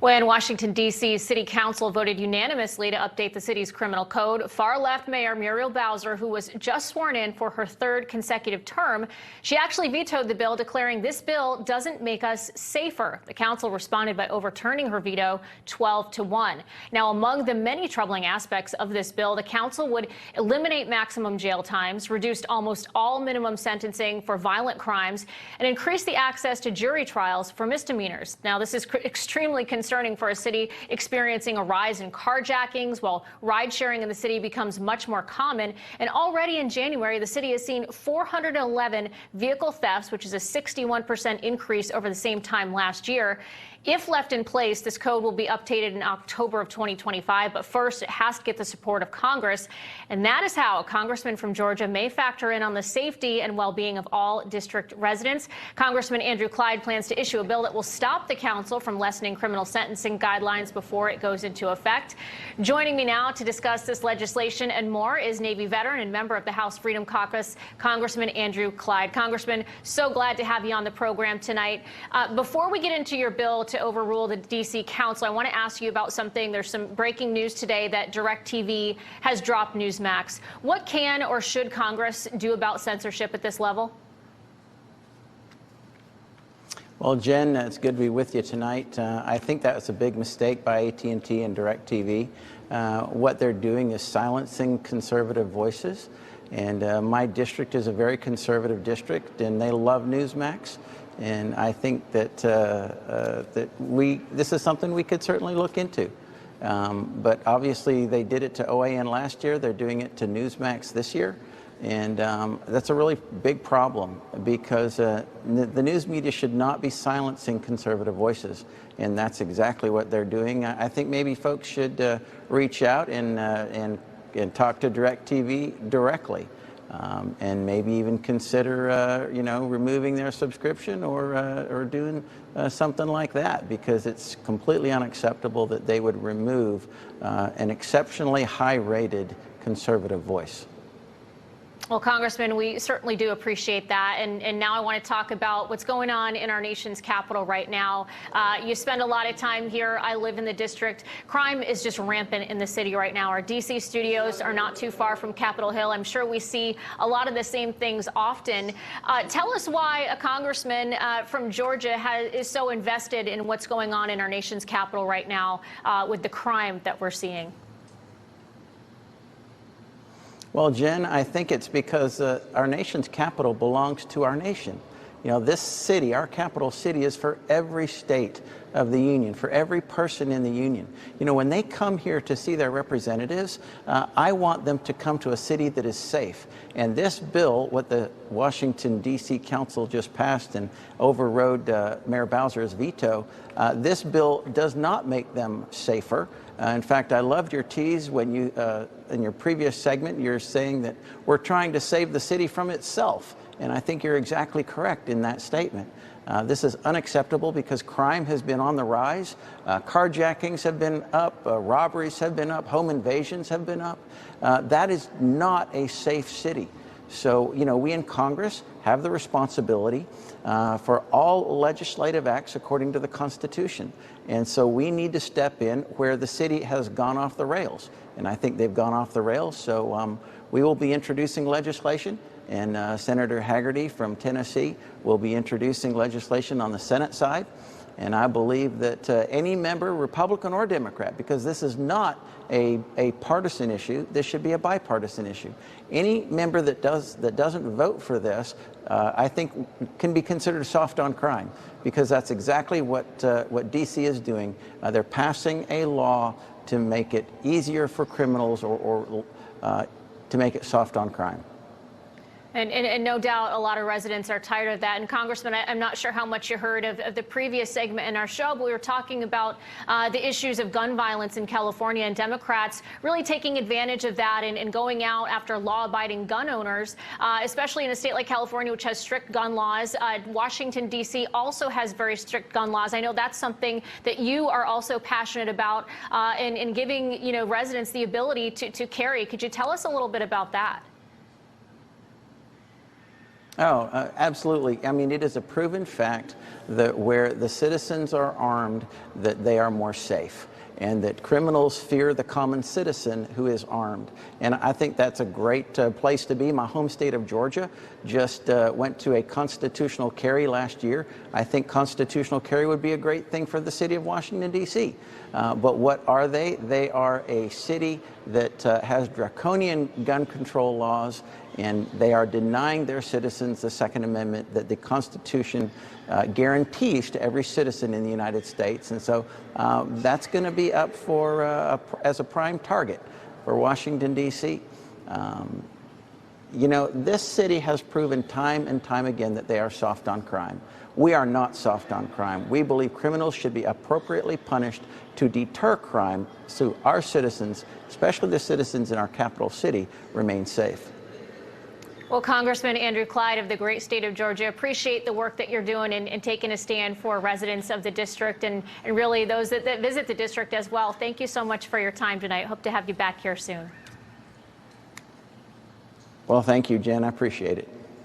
When Washington, D.C. City Council voted unanimously to update the city's criminal code, far-left Mayor Muriel Bowser, who was just sworn in for her third consecutive term, she actually vetoed the bill, declaring this bill doesn't make us safer. The council responded by overturning her veto 12-1. Now, among the many troubling aspects of this bill, the council would eliminate maximum jail times, reduce almost all minimum sentencing for violent crimes, and increase the access to jury trials for misdemeanors. Now, this is extremely concerning for a city experiencing a rise in carjackings while ride sharing in the city becomes much more common. And already in January, the city has seen 411 vehicle thefts, which is a 61% increase over the same time last year. If left in place, this code will be updated in October of 2025. But first, it has to get the support of Congress. And that is how a congressman from Georgia may factor in on the safety and well-being of all district residents. Congressman Andrew Clyde plans to issue a bill that will stop the council from lessening criminal sentencing guidelines before it goes into effect. Joining me now to discuss this legislation and more is Navy veteran and member of the House Freedom Caucus, Congressman Andrew Clyde. Congressman, so glad to have you on the program tonight. Before we get into your bill to overrule the D.C. Council, I want to ask you about something. There's some breaking news today that DirecTV has dropped Newsmax. What can or should Congress do about censorship at this level? Well, Jen, it's good to be with you tonight. I think that was a big mistake by AT&T and DirecTV. What they're doing is silencing conservative voices. And my district is a very conservative district, and they love Newsmax. And I think that this is something we could certainly look into. But obviously, they did it to OAN last year. They're doing it to Newsmax this year. And that's a really big problem because the news media should not be silencing conservative voices. And that's exactly what they're doing. I think maybe folks should reach out and talk to DirecTV directly. And maybe even consider, removing their subscription or doing something like that, because it's completely unacceptable that they would remove an exceptionally high-rated conservative voice. Well, Congressman, we certainly do appreciate that. And now I want to talk about what's going on in our nation's capital right now. You spend a lot of time here. I live in the district. Crime is just rampant in the city right now. Our D.C. studios are not too far from Capitol Hill. I'm sure we see a lot of the same things often. Tell us why a congressman from Georgia is so invested in what's going on in our nation's capital right now with the crime that we're seeing. Well, Jen, I think it's because our nation's capital belongs to our nation. You know, this city, our capital city, is for every state of the union, for every person in the union. You know, when they come here to see their representatives, I want them to come to a city that is safe. And this bill, what the Washington, D.C. Council just passed and overrode Mayor Bowser's veto, this bill does not make them safer. In fact, I loved your tease when you, in your previous segment, you're saying that we're trying to save the city from itself. And I think you're exactly correct in that statement. This is unacceptable because crime has been on the rise. Carjackings have been up, robberies have been up, home invasions have been up. That is not a safe city. So, you know, we in Congress have the responsibility for all legislative acts according to the Constitution. And so we need to step in where the city has gone off the rails. And I think they've gone off the rails. So we will be introducing legislation. And Senator Haggerty from Tennessee will be introducing legislation on the Senate side. And I believe that any member, Republican or Democrat, because this is not a partisan issue, this should be a bipartisan issue. Any member that doesn't vote for this, I think, can be considered soft on crime, because that's exactly what D.C. is doing. They're passing a law to make it easier for criminals or to make it soft on crime. And no doubt a lot of residents are tired of that. And Congressman, I'm not sure how much you heard of the previous segment in our show, but we were talking about the issues of gun violence in California and Democrats really taking advantage of that and going out after law-abiding gun owners, especially in a state like California, which has strict gun laws. Washington, D.C. also has very strict gun laws. I know that's something that you are also passionate about in giving, residents the ability to carry. Could you tell us a little bit about that? Oh, absolutely. I mean, it is a proven fact that where the citizens are armed, that they are more safe, and that criminals fear the common citizen who is armed. And I think that's a great place to be. My home state of Georgia just went to a constitutional carry last year. I think constitutional carry would be a great thing for the city of Washington, D.C. But what are they? They are a city that has draconian gun control laws, and they are denying their citizens the Second Amendment that the Constitution guarantees to every citizen in the United States. And so that's going to be up for as a prime target for Washington, D.C. You know, this city has proven time and time again that they are soft on crime. We are not soft on crime. We believe criminals should be appropriately punished to deter crime so our citizens, especially the citizens in our capital city, remain safe. Well, Congressman Andrew Clyde of the great state of Georgia, appreciate the work that you're doing and taking a stand for residents of the district and really those that visit the district as well. Thank you so much for your time tonight. Hope to have you back here soon. Well, thank you, Jen. I appreciate it.